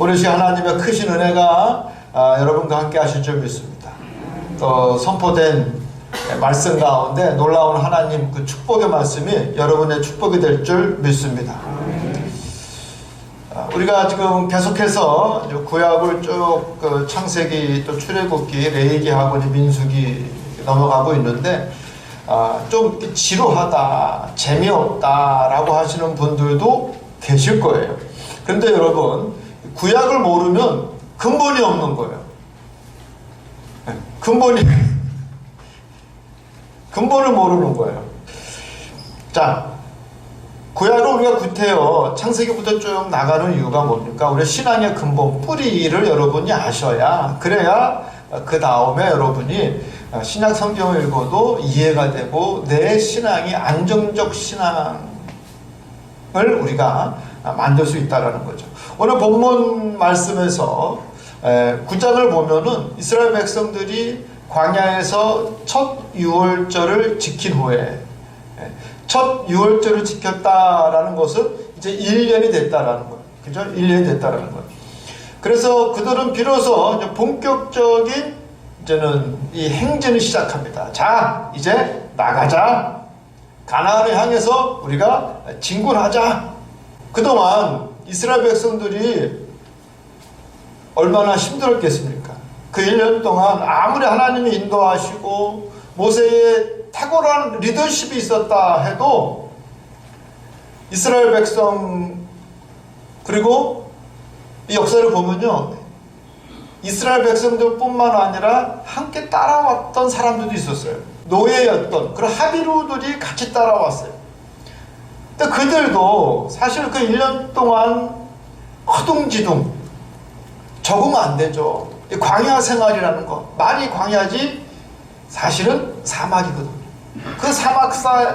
오늘 시간 하나님의 크신 은혜가 여러분과 함께 하실 줄 믿습니다. 또 선포된 말씀 가운데 놀라운 하나님 그 축복의 말씀이 여러분의 축복이 될 줄 믿습니다. 우리가 지금 계속해서 구약을 쭉 창세기 또 출애굽기 레위기하고 민수기 넘어가고 있는데 좀 지루하다, 재미없다라고 하시는 분들도 계실 거예요. 그런데 여러분, 구약을 모르면 근본이 없는 거예요. 근본을 모르는 거예요. 자, 구약을 우리가 구태여 창세기부터 쭉 나가는 이유가 뭡니까? 우리 신앙의 근본, 뿌리를 여러분이 아셔야, 그래야 그 다음에 여러분이 신약 성경을 읽어도 이해가 되고 내 신앙이 안정적 신앙을 우리가 만들 수 있다는 거죠. 오늘 본문 말씀에서 9장을 보면은 이스라엘 백성들이 광야에서 첫 유월절을 지킨 후에, 첫 유월절을 지켰다라는 것은 이제 1년이 됐다라는 거예요. 그죠? 1년이 됐다라는 거예요. 그래서 그들은 비로소 이제 본격적인 이제는 이 행진을 시작합니다. 자, 이제 나가자. 가나안을 향해서 우리가 진군하자. 그동안 이스라엘 백성들이 얼마나 힘들었겠습니까? 그 1년 동안 아무리 하나님이 인도하시고 모세의 탁월한 리더십이 있었다 해도 이스라엘 백성, 그리고 이 역사를 보면요, 이스라엘 백성들 뿐만 아니라 함께 따라왔던 사람들도 있었어요. 노예였던 그런 하비루들이 같이 따라왔어요. 근데 그들도 사실 그 1년 동안 허둥지둥 적응 안 되죠. 이 광야 생활이라는 거, 말이 광야지 사실은 사막이거든요. 그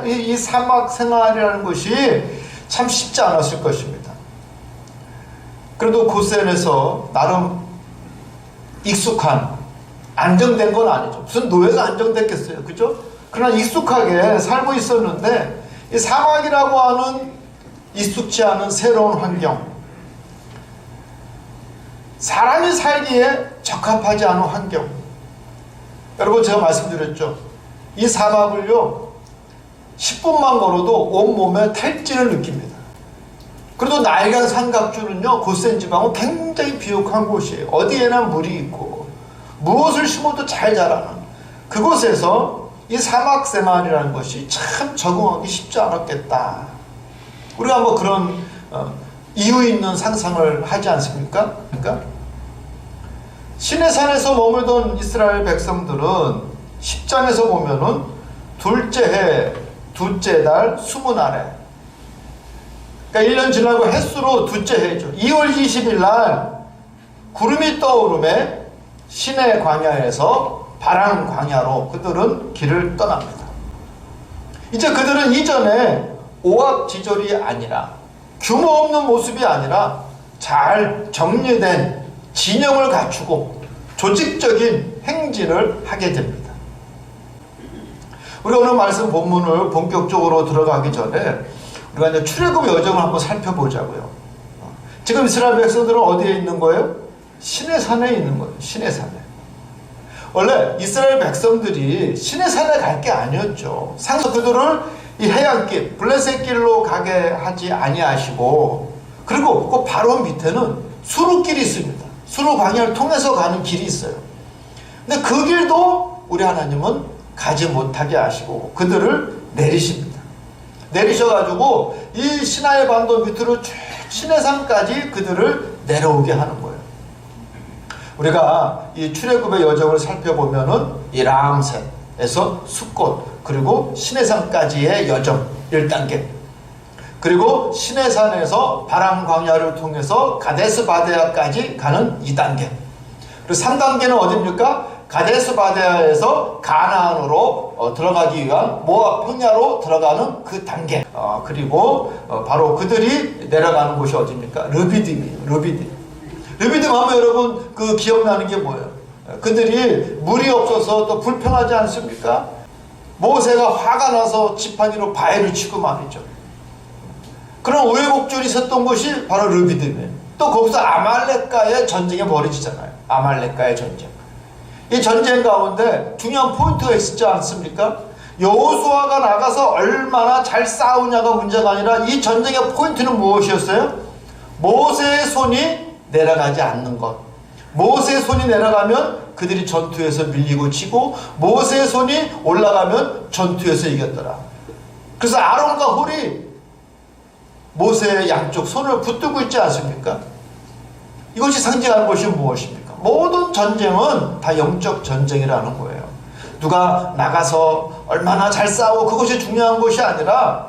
이 사막 생활이라는 것이 참 쉽지 않았을 것입니다. 그래도 고센에서 나름 익숙한, 안정된 건 아니죠. 무슨 노예가 안정됐겠어요, 그죠? 그러나 익숙하게 살고 있었는데 이 사막이라고 하는 익숙지 않은 새로운 환경, 사람이 살기에 적합하지 않은 환경. 여러분, 제가 말씀드렸죠. 이 사막을요 10분만 걸어도 온몸에 탈진을 느낍니다. 그래도 나일강 삼각주는요 고센 지방은 굉장히 비옥한 곳이에요. 어디에나 물이 있고 무엇을 심어도 잘 자라는 그곳에서 이 사막 생활이라는 것이 참 적응하기 쉽지 않았겠다. 우리가 뭐 그런 이유 있는 상상을 하지 않습니까? 그러니까 시내산에서 머물던 이스라엘 백성들은 10장에서 보면은 둘째 해, 둘째 달, 20날에, 그러니까 1년 지나고 햇수로 둘째 해죠. 2월 20일 날 구름이 떠오름에 시내 광야에서 바람 광야로 그들은 길을 떠납니다. 이제 그들은 이전에 오합지졸이 아니라, 규모 없는 모습이 아니라 잘 정리된 진영을 갖추고 조직적인 행진을 하게 됩니다. 우리가 오늘 말씀 본문을 본격적으로 들어가기 전에 우리가 이제 출애굽 여정을 한번 살펴보자고요. 지금 이스라엘 백성들은 어디에 있는 거예요? 시내산에 있는 거예요. 시내산에. 원래 이스라엘 백성들이 시내산에 갈 게 아니었죠. 상서 그들을 이 해안길, 블레셋길로 가게 하지 아니하시고, 그리고 그 바로 밑에는 수르길이 있습니다. 수르 광야를 통해서 가는 길이 있어요. 근데 그 길도 우리 하나님은 가지 못하게 하시고 그들을 내리십니다. 내리셔가지고 이 시나이 반도 밑으로 쭉 시내산까지 그들을 내려오게 하는 거예요. 우리가 이 출애굽의 여정을 살펴보면은 이 람셋에서 숫꽃, 그리고 시내산까지의 여정 1단계, 그리고 시내산에서 바람 광야를 통해서 가데스 바데아까지 가는 2단계, 그리고 3단계는 어디입니까? 가데스 바데아에서 가나안으로 들어가기 위한 모압 평야로 들어가는 그 단계. 그리고 바로 그들이 내려가는 곳이 어디입니까? 르비딤이에요. 르비딤 하면 여러분 그 기억나는 게 뭐예요? 그들이 물이 없어서 또 불평하지 않습니까? 모세가 화가 나서 지팡이로 바위를 치고 말이죠. 그런 우여곡절이 있었던 것이 바로 르비딤이에요. 또 거기서 아말렉과의 전쟁이 벌어지잖아요. 아말렉과의 전쟁. 이 전쟁 가운데 중요한 포인트가 있지 않습니까? 여호수아가 나가서 얼마나 잘 싸우냐가 문제가 아니라 이 전쟁의 포인트는 무엇이었어요? 모세의 손이 내려가지 않는 것. 모세의 손이 내려가면 그들이 전투에서 밀리고 지고, 모세의 손이 올라가면 전투에서 이겼더라. 그래서 아론과 홀이 모세의 양쪽 손을 붙들고 있지 않습니까? 이것이 상징하는 것이 무엇입니까? 모든 전쟁은 다 영적 전쟁이라는 거예요. 누가 나가서 얼마나 잘 싸우고 그것이 중요한 것이 아니라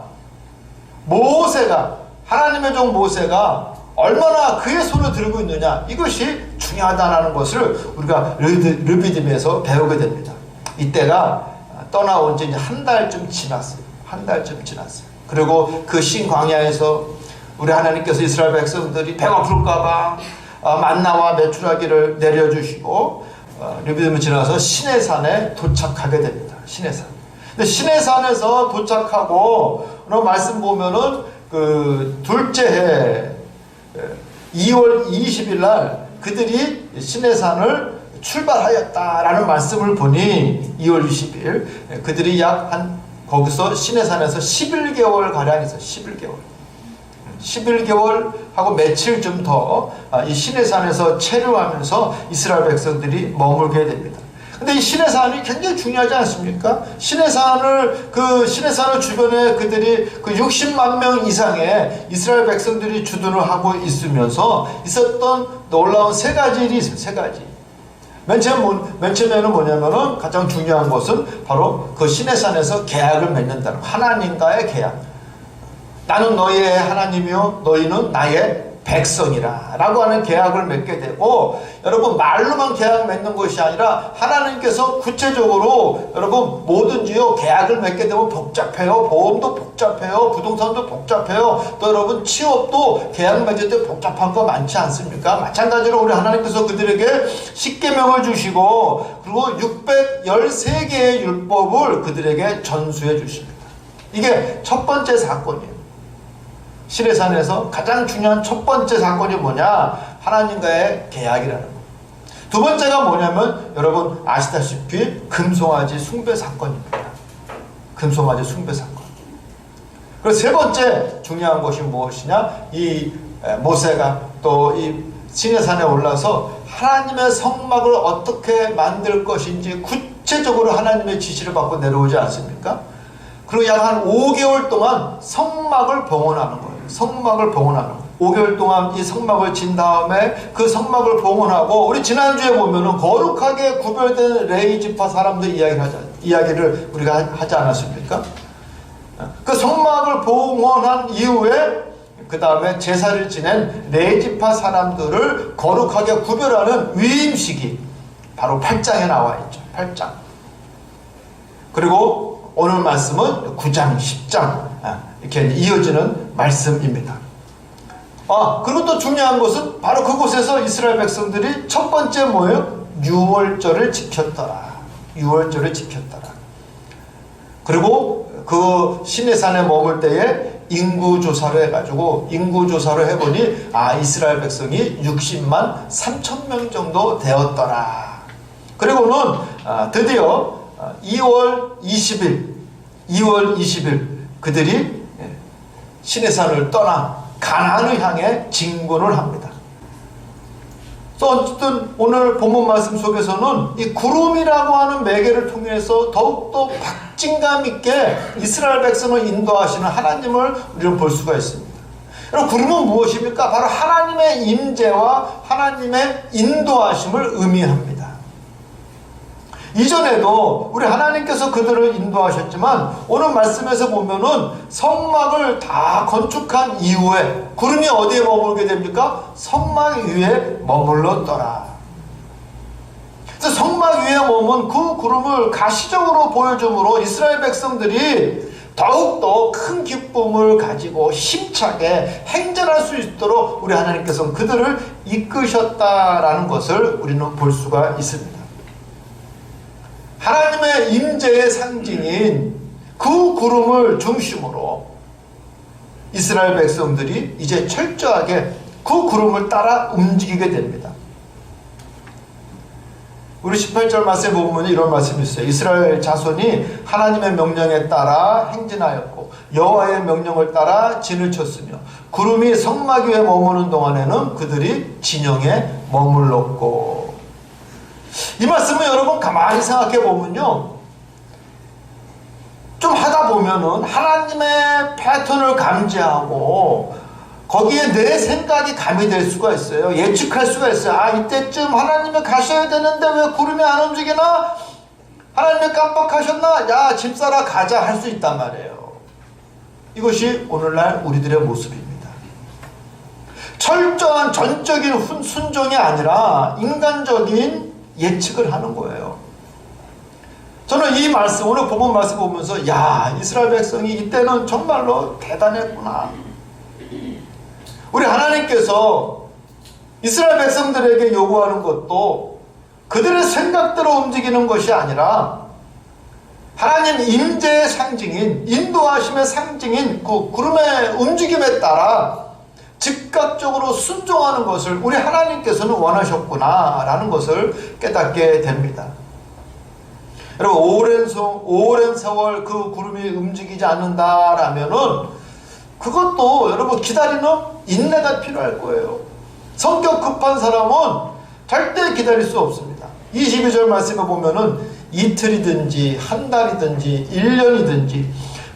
모세가, 하나님의 종 모세가 얼마나 그의 손을 들고 있느냐, 이것이 중요하다는 것을 우리가 르비딤에서 배우게 됩니다. 이때가 떠나온 지 이제 한 달쯤 지났어요. 한 달쯤 지났어요. 그리고 그 신광야에서 우리 하나님께서 이스라엘 백성들이 배고플까봐 만나와 메추라기를 내려주시고 르비딤을 지나서 시내산에 도착하게 됩니다. 시내산. 근데 시내산에서 도착하고 오늘 말씀 보면은 그 둘째 해 2월 20일 날 그들이 시내산을 출발하였다라는 말씀을 보니 2월 20일 그들이 거기서 시내산에서 11개월 가량 있어요. 11개월 하고 며칠쯤 더 이 시내산에서 체류하면서 이스라엘 백성들이 머물게 됩니다. 근데 이 시내산이 굉장히 중요하지 않습니까? 시내산을 주변에 그들이 그 60만 명 이상의 이스라엘 백성들이 주둔을 하고 있으면서 있었던 놀라운 세 가지 일이 있어요. 세 가지. 맨 처음에는 뭐냐면은 가장 중요한 것은 바로 그 시내산에서 계약을 맺는다는, 하나님과의 계약. 나는 너희의 하나님이요 너희는 나의 백성이라 라고 하는 계약을 맺게 되고, 여러분 말로만 계약 맺는 것이 아니라 하나님께서 구체적으로 여러분 뭐든지요 계약을 맺게 되면 복잡해요. 보험도 복잡해요. 부동산도 복잡해요. 또 여러분 취업도 계약 맺을 때 복잡한 거 많지 않습니까? 마찬가지로 우리 하나님께서 그들에게 십계명을 주시고 그리고 613개의 율법을 그들에게 전수해 주십니다. 이게 첫 번째 사건이에요. 시내산에서 가장 중요한 첫 번째 사건이 뭐냐? 하나님과의 계약이라는 거. 두 번째가 뭐냐면 여러분 아시다시피 금송아지 숭배 사건입니다. 금송아지 숭배 사건. 그리고 세 번째 중요한 것이 무엇이냐? 이 모세가 또 이 시내산에 올라서 하나님의 성막을 어떻게 만들 것인지 구체적으로 하나님의 지시를 받고 내려오지 않습니까? 그리고 약 한 5개월 동안 성막을 봉헌하는 거예요. 성막을 봉헌하는 거예요. 5개월 동안 이 성막을 진 다음에 그 성막을 봉헌하고, 우리 지난주에 보면은 거룩하게 구별된 레위 지파 사람들 이야기를 우리가 하지 않았습니까? 그 성막을 봉헌한 이후에 그 다음에 제사를 지낸 레위 지파 사람들을 거룩하게 구별하는 위임식이 바로 8장에 나와 있죠. 8장. 그리고 오늘 말씀은 9장, 10장 이렇게 이어지는 말씀입니다. 그리고 또 중요한 것은 바로 그곳에서 이스라엘 백성들이 첫 번째 뭐예요? 유월절을 지켰더라. 유월절을 지켰더라. 그리고 그 시내산에 머물 때에 인구조사를 해가지고 인구조사를 해보니 이스라엘 백성이 60만 3천 명 정도 되었더라. 그리고는 드디어 2월 20일 그들이 시내산을 떠나 가나안을 향해 진군을 합니다. 그래서 어쨌든 오늘 본문 말씀 속에서는 이 구름이라고 하는 매개를 통해서 더욱더 박진감 있게 이스라엘 백성을 인도하시는 하나님을 우리는 볼 수가 있습니다. 여러분, 구름은 무엇입니까? 바로 하나님의 임재와 하나님의 인도하심을 의미합니다. 이전에도 우리 하나님께서 그들을 인도하셨지만 오늘 말씀에서 보면은 성막을 다 건축한 이후에 구름이 어디에 머물게 됩니까? 성막 위에 머물렀더라. 그래서 성막 위에 머문 그 구름을 가시적으로 보여줌으로 이스라엘 백성들이 더욱더 큰 기쁨을 가지고 힘차게 행전할 수 있도록 우리 하나님께서 그들을 이끄셨다라는 것을 우리는 볼 수가 있습니다. 하나님의 임재의 상징인 그 구름을 중심으로 이스라엘 백성들이 이제 철저하게 그 구름을 따라 움직이게 됩니다. 우리 18절 말씀에 보면 이런 말씀이 있어요. 이스라엘 자손이 하나님의 명령에 따라 행진하였고 여호와의 명령을 따라 진을 쳤으며 구름이 성막 위에 머무는 동안에는 그들이 진영에 머물렀고. 이 말씀은 여러분 가만히 생각해 보면요, 좀 하다 보면은 하나님의 패턴을 감지하고 거기에 내 생각이 가미될 수가 있어요. 예측할 수가 있어요. 아, 이때쯤 하나님이 가셔야 되는데 왜 구름이 안 움직이나? 하나님이 깜빡하셨나? 야, 집 사러 가자 할 수 있단 말이에요. 이것이 오늘날 우리들의 모습입니다. 철저한 전적인 순종이 아니라 인간적인 예측을 하는 거예요. 저는 이 말씀, 오늘 본문 말씀 보면서 야, 이스라엘 백성이 이때는 정말로 대단했구나. 우리 하나님께서 이스라엘 백성들에게 요구하는 것도 그들의 생각대로 움직이는 것이 아니라 하나님 임재의 상징인, 인도하심의 상징인 그 구름의 움직임에 따라 즉각적으로 순종하는 것을 우리 하나님께서는 원하셨구나라는 것을 깨닫게 됩니다. 여러분, 오랜 세월 그 구름이 움직이지 않는다라면은 그것도 여러분 기다리는 인내가 필요할 거예요. 성격 급한 사람은 절대 기다릴 수 없습니다. 22절 말씀에 보면은 이틀이든지 한 달이든지 1년이든지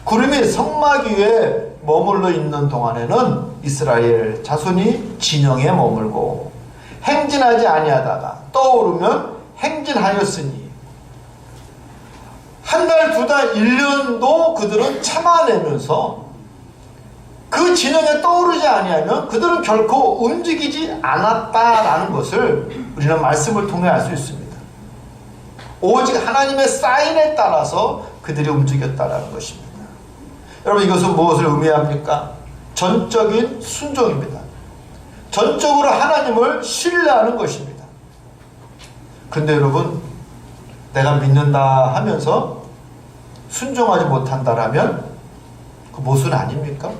구름이 성막 위에 머물러 있는 동안에는 이스라엘 자손이 진영에 머물고 행진하지 아니하다가 떠오르면 행진하였으니 한 달, 두 달, 1년도 그들은 참아내면서 그 진영에 떠오르지 아니하면 그들은 결코 움직이지 않았다라는 것을 우리는 말씀을 통해 알 수 있습니다. 오직 하나님의 사인에 따라서 그들이 움직였다라는 것입니다. 여러분, 이것은 무엇을 의미합니까? 전적인 순종입니다. 전적으로 하나님을 신뢰하는 것입니다. 근데 여러분, 내가 믿는다 하면서 순종하지 못한다라면 그 모순 아닙니까?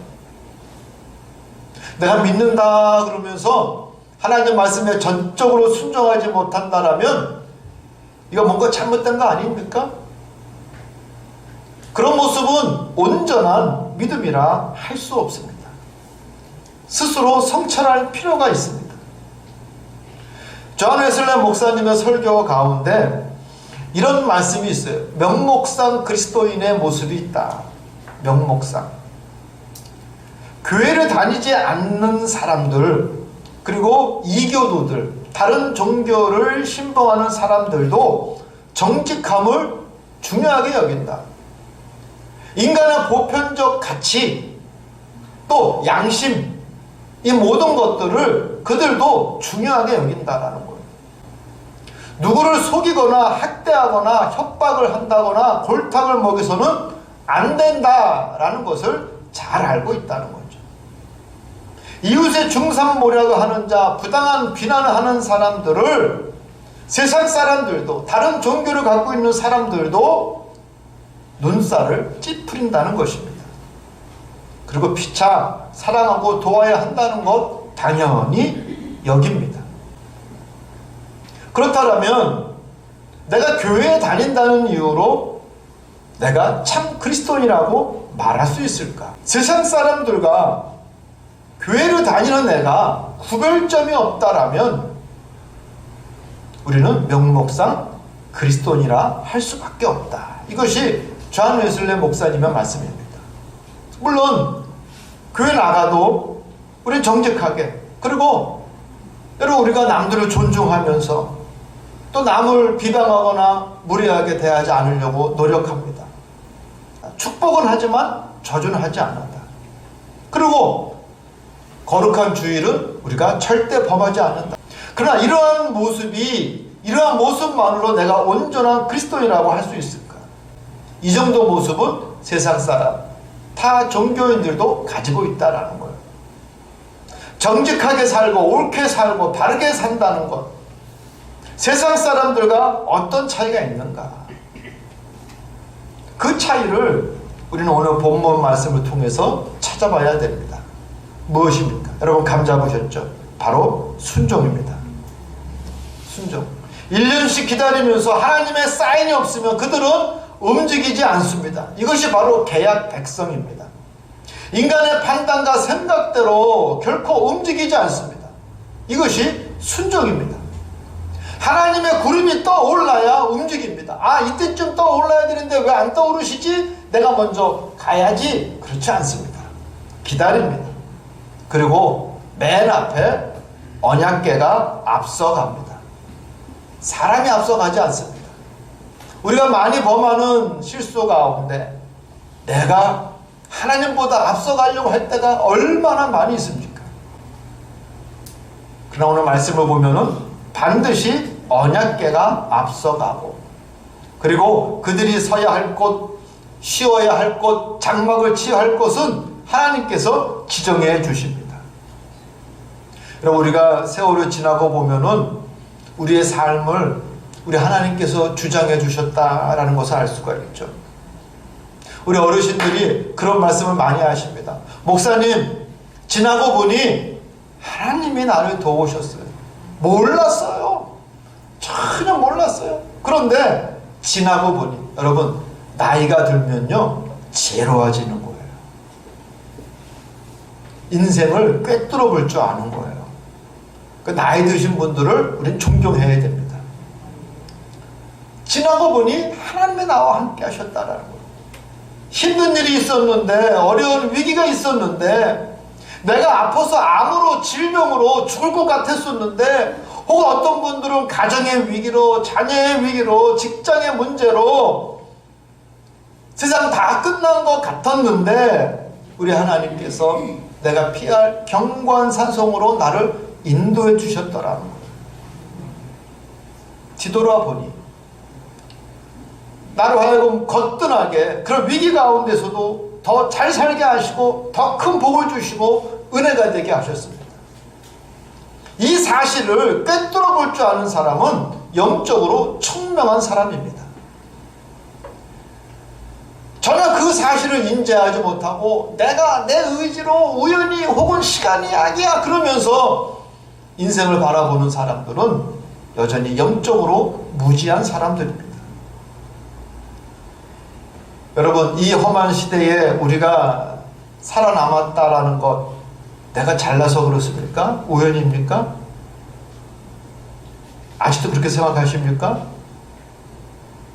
내가 믿는다 그러면서 하나님 말씀에 전적으로 순종하지 못한다라면 이거 뭔가 잘못된 거 아닙니까? 그런 모습은 온전한 믿음이라 할 수 없습니다. 스스로 성찰할 필요가 있습니다. 존 웨슬리 목사님의 설교 가운데 이런 말씀이 있어요. 명목상 그리스도인의 모습이 있다. 명목상. 교회를 다니지 않는 사람들, 그리고 이교도들, 다른 종교를 신봉하는 사람들도 정직함을 중요하게 여긴다. 인간의 보편적 가치, 또 양심, 이 모든 것들을 그들도 중요하게 여긴다라는 거예요. 누구를 속이거나 학대하거나 협박을 한다거나 골탕을 먹여서는 안 된다라는 것을 잘 알고 있다는 거예요. 이웃의 중상모략을 하는 자, 부당한 비난을 하는 사람들을 세상 사람들도, 다른 종교를 갖고 있는 사람들도 눈살을 찌푸린다는 것입니다. 그리고 피차 사랑하고 도와야 한다는 것 당연히 여깁니다. 그렇다면 내가 교회에 다닌다는 이유로 내가 참 그리스도인이라고 말할 수 있을까? 세상 사람들과 교회를 다니는 내가 구별점이 없다라면 우리는 명목상 그리스도인이라 할 수밖에 없다. 이것이 존 웨슬리 목사님의 말씀입니다. 물론 교회 나가도 우리는 정직하게, 그리고 여러분 우리가 남들을 존중하면서 또 남을 비방하거나 무례하게 대하지 않으려고 노력합니다. 축복은 하지만 저주는 하지 않는다. 그리고 거룩한 주일은 우리가 절대 범하지 않는다. 그러나 이러한 모습만으로 내가 온전한 그리스도인이라고 할 수 있을까? 이 정도 모습은 세상 사람, 타 종교인들도 가지고 있다라는 거예요. 정직하게 살고 옳게 살고 바르게 산다는 것, 세상 사람들과 어떤 차이가 있는가? 그 차이를 우리는 오늘 본문 말씀을 통해서 찾아봐야 됩니다. 무엇입니까? 여러분 감 잡으셨죠? 바로 순종입니다. 순종. 1년씩 기다리면서 하나님의 사인이 없으면 그들은 움직이지 않습니다. 이것이 바로 계약 백성입니다. 인간의 판단과 생각대로 결코 움직이지 않습니다. 이것이 순종입니다. 하나님의 구름이 떠올라야 움직입니다. 아, 이때쯤 떠올라야 되는데 왜 안 떠오르시지? 내가 먼저 가야지. 그렇지 않습니다. 기다립니다. 그리고 맨 앞에 언약궤가 앞서갑니다. 사람이 앞서가지 않습니다. 우리가 많이 범하는 실수 가운데 내가 하나님보다 앞서가려고 할 때가 얼마나 많이 있습니까? 그러나 오늘 말씀을 보면은 반드시 언약궤가 앞서가고, 그리고 그들이 서야 할 곳, 쉬어야 할 곳, 장막을 치야 할 곳은 하나님께서 지정해 주십니다. 여러분, 우리가 세월이 지나고 보면은 우리의 삶을 우리 하나님께서 주장해 주셨다라는 것을 알 수가 있죠. 우리 어르신들이 그런 말씀을 많이 하십니다. 목사님, 지나고 보니 하나님이 나를 도우셨어요. 몰랐어요. 전혀 몰랐어요. 그런데 지나고 보니, 여러분, 나이가 들면요 지혜로워지는 거예요. 인생을 꿰뚫어 볼 줄 아는 거예요. 그 나이 드신 분들을 우린 존경해야 됩니다. 지나고 보니 하나님이 나와 함께 하셨다라는 거예요. 힘든 일이 있었는데, 어려운 위기가 있었는데, 내가 아파서 암으로, 질병으로 죽을 것 같았었는데, 혹은 어떤 분들은 가정의 위기로, 자녀의 위기로, 직장의 문제로 세상 다 끝난 것 같았는데 우리 하나님께서 내가 피할 견고한 산성으로 나를 인도해 주셨더라는 거예요. 뒤돌아 보니 나를 하여금 거뜬하게 그런 위기 가운데서도 더 잘 살게 하시고 더 큰 복을 주시고 은혜가 되게 하셨습니다. 이 사실을 꿰뚫어 볼 줄 아는 사람은 영적으로 총명한 사람입니다. 저는 그 사실을 인지하지 못하고 내가 내 의지로 우연히 혹은 시간이 약이야 그러면서 인생을 바라보는 사람들은 여전히 영적으로 무지한 사람들입니다. 여러분, 이 험한 시대에 우리가 살아남았다라는 것, 내가 잘나서 그렇습니까? 우연입니까? 아직도 그렇게 생각하십니까?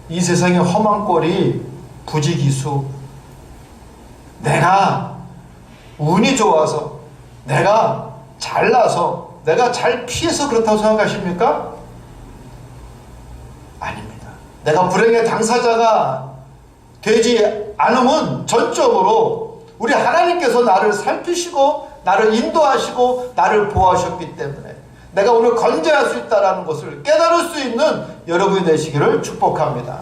이 세상의 험한 꼴이 부지기수, 내가 운이 좋아서, 내가 잘나서, 내가 잘 피해서 그렇다고 생각하십니까? 아닙니다. 내가 불행의 당사자가 되지 않으면 전적으로 우리 하나님께서 나를 살피시고 나를 인도하시고 나를 보호하셨기 때문에 내가 오늘 건재할 수 있다는 것을 깨달을 수 있는 여러분이 되시기를 축복합니다.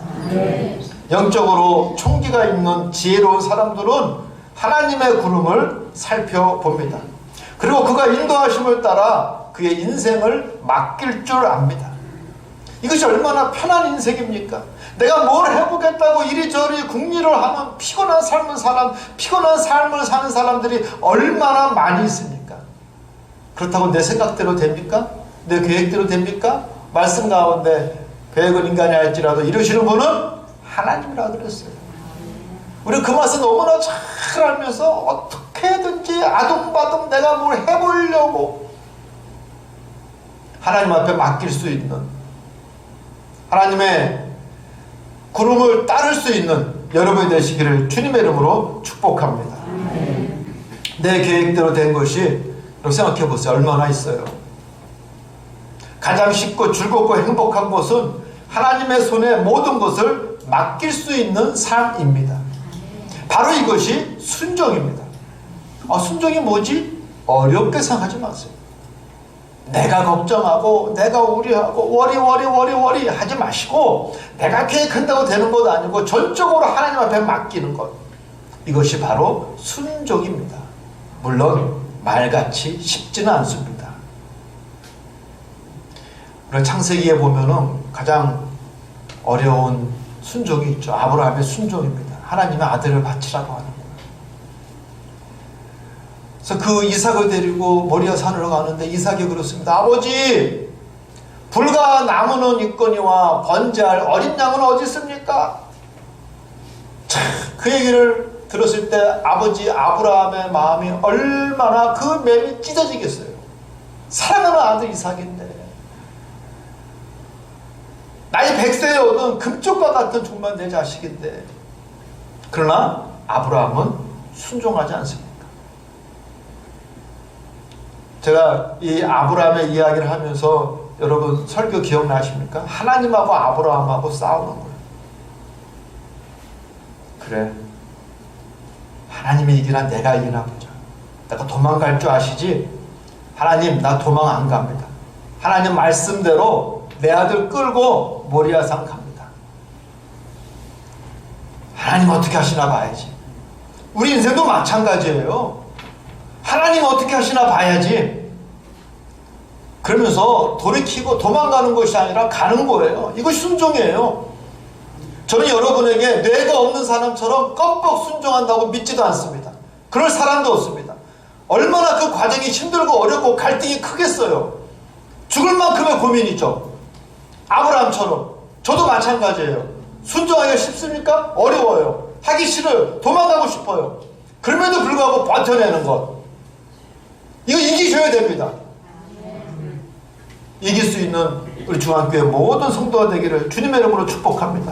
영적으로 총기가 있는 지혜로운 사람들은 하나님의 구름을 살펴봅니다. 그리고 그가 인도하심을 따라 그의 인생을 맡길 줄 압니다. 이것이 얼마나 편한 인생입니까? 내가 뭘 해보겠다고 이리저리 궁리를 하는 피곤한 삶을 사는 사람들이 얼마나 많이 있습니까? 그렇다고 내 생각대로 됩니까? 내 계획대로 됩니까? 말씀 가운데 계획은 인간이 할지라도 이루시는 분은 하나님이라 그랬어요. 우리 그 말씀 너무나 잘 알면서 어떻게든지 아둥바둥 내가 뭘 해보려고 하나님 앞에 맡길 수 있는, 하나님의 구름을 따를 수 있는 여러분이 되시기를 주님의 이름으로 축복합니다. 내 계획대로 된 것이, 생각해 보세요. 얼마나 있어요. 가장 쉽고 즐겁고 행복한 것은 하나님의 손에 모든 것을 맡길 수 있는 삶입니다. 바로 이것이 순종입니다. 순종이 뭐지? 어렵게 생각하지 마세요. 내가 걱정하고 내가 우려하고 워리 하지 마시고, 내가 계획한다고 되는 것 아니고 전적으로 하나님 앞에 맡기는 것, 이것이 바로 순종입니다. 물론 말같이 쉽지는 않습니다. 우리 창세기에 보면은 가장 어려운 순종이 있죠. 아브라함의 순종입니다. 하나님의 아들을 바치라고 하는 거예요. 그래서 그 이삭을 데리고 모리아 산으로 가는데 이삭이 그렇습니다. 아버지, 불과 나무는 있거니와 번제할 어린 양은 어디 있습니까? 그 얘기를 들었을 때 아버지 아브라함의 마음이 얼마나 그 맴이 찢어지겠어요. 사랑하는 아들 이삭인데 나이 100세에 얻은 금쪽과 같은 종만 내 자식인데, 그러나 아브라함은 순종하지 않습니까? 제가 이 아브라함의 이야기를 하면서 여러분 설교 기억나십니까? 하나님하고 아브라함하고 싸우는 거예요. 그래, 하나님이 이기나 내가 이기나 보자. 내가 도망갈 줄 아시지? 하나님, 나 도망 안 갑니다. 하나님 말씀대로 내 아들 끌고 모리아산 갑니다. 하나님 어떻게 하시나 봐야지. 우리 인생도 마찬가지예요. 하나님 어떻게 하시나 봐야지. 그러면서 돌이키고 도망가는 것이 아니라 가는 거예요. 이것이 순종이에요. 저는 여러분에게 뇌가 없는 사람처럼 껌뻑 순종한다고 믿지도 않습니다. 그럴 사람도 없습니다. 얼마나 그 과정이 힘들고 어렵고 갈등이 크겠어요. 죽을 만큼의 고민이죠. 아브라함처럼. 저도 마찬가지예요. 순종하기가 쉽습니까? 어려워요. 하기 싫어요. 도망가고 싶어요. 그럼에도 불구하고 버텨내는 것. 이거 이기셔야 됩니다. 이길 수 있는 우리 중앙교회 모든 성도가 되기를 주님의 이름으로 축복합니다.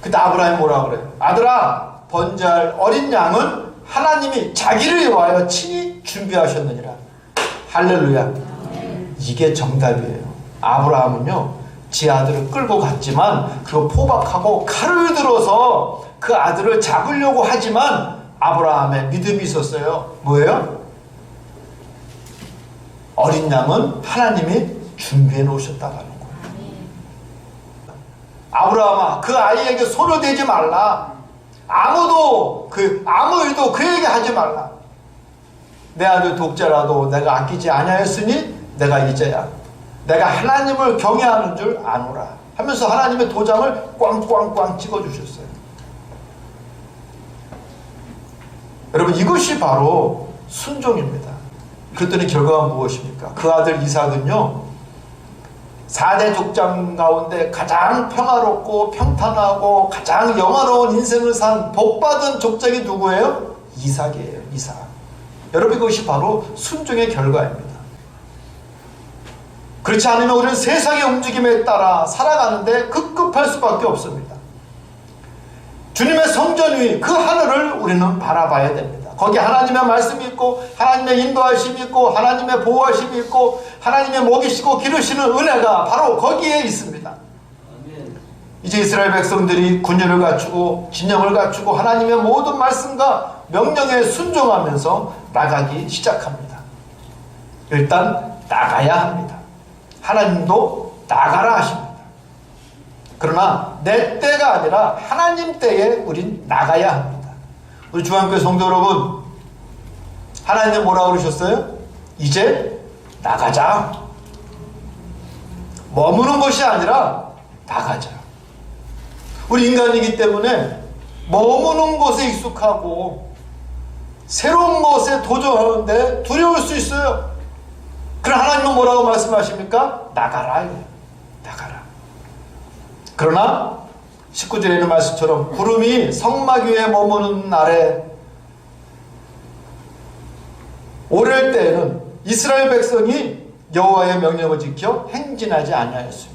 그때 아브라함이 뭐라 그래요? 아들아, 번제할 어린 양은 하나님이 자기를 위하여 친히 준비하셨느니라. 할렐루야. 이게 정답이에요. 아브라함은요, 지 아들을 끌고 갔지만 그리고 포박하고 칼을 들어서 그 아들을 잡으려고 하지만 아브라함의 믿음이 있었어요. 뭐예요? 어린 양은 하나님이 준비해 놓으셨다고 하는 거예요. 아브라함아, 그 아이에게 손을 대지 말라. 아무 일도 그에게 하지 말라. 내 아들 독자라도 내가 아끼지 아니하였으니 내가 이제야 내가 하나님을 경외하는 줄 아노라 하면서 하나님의 도장을 꽝꽝꽝 찍어주셨어요. 여러분, 이것이 바로 순종입니다. 그랬더니 결과가 무엇입니까? 그 아들 이삭은요, 4대 족장 가운데 가장 평화롭고 평탄하고 가장 영화로운 인생을 산 복받은 족장이 누구예요? 이삭이에요. 이삭. 여러분, 이것이 바로 순종의 결과입니다. 그렇지 않으면 우리는 세상의 움직임에 따라 살아가는데 급급할 수밖에 없습니다. 주님의 성전 위 그 하늘을 우리는 바라봐야 됩니다. 거기 하나님의 말씀이 있고 하나님의 인도하심이 있고 하나님의 보호하심이 있고 하나님의 먹이시고 기르시는 은혜가 바로 거기에 있습니다. 이제 이스라엘 백성들이 군율을 갖추고 진영을 갖추고 하나님의 모든 말씀과 명령에 순종하면서 나가기 시작합니다. 일단 나가야 합니다. 하나님도 나가라 하십니다. 그러나 내 때가 아니라 하나님 때에 우린 나가야 합니다. 우리 중앙교회 성도 여러분, 하나님은 뭐라고 그러셨어요? 이제 나가자. 머무는 것이 아니라 나가자. 우리 인간이기 때문에 머무는 것에 익숙하고 새로운 것에 도전하는데 두려울 수 있어요. 그러나 하나님은 뭐라고 말씀하십니까? 나가라. 나가라. 그러나 19절에 있는 말씀처럼 구름이 성막 위에 머무는 날에 오를 때에는 이스라엘 백성이 여호와의 명령을 지켜 행진하지 아니하였으며,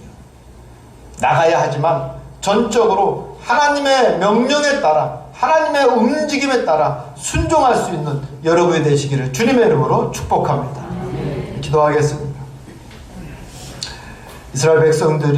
나가야 하지만 전적으로 하나님의 명령에 따라 하나님의 움직임에 따라 순종할 수 있는 여러분이 되시기를 주님의 이름으로 축복합니다. 기도하겠습니다. 이스라엘 백성들이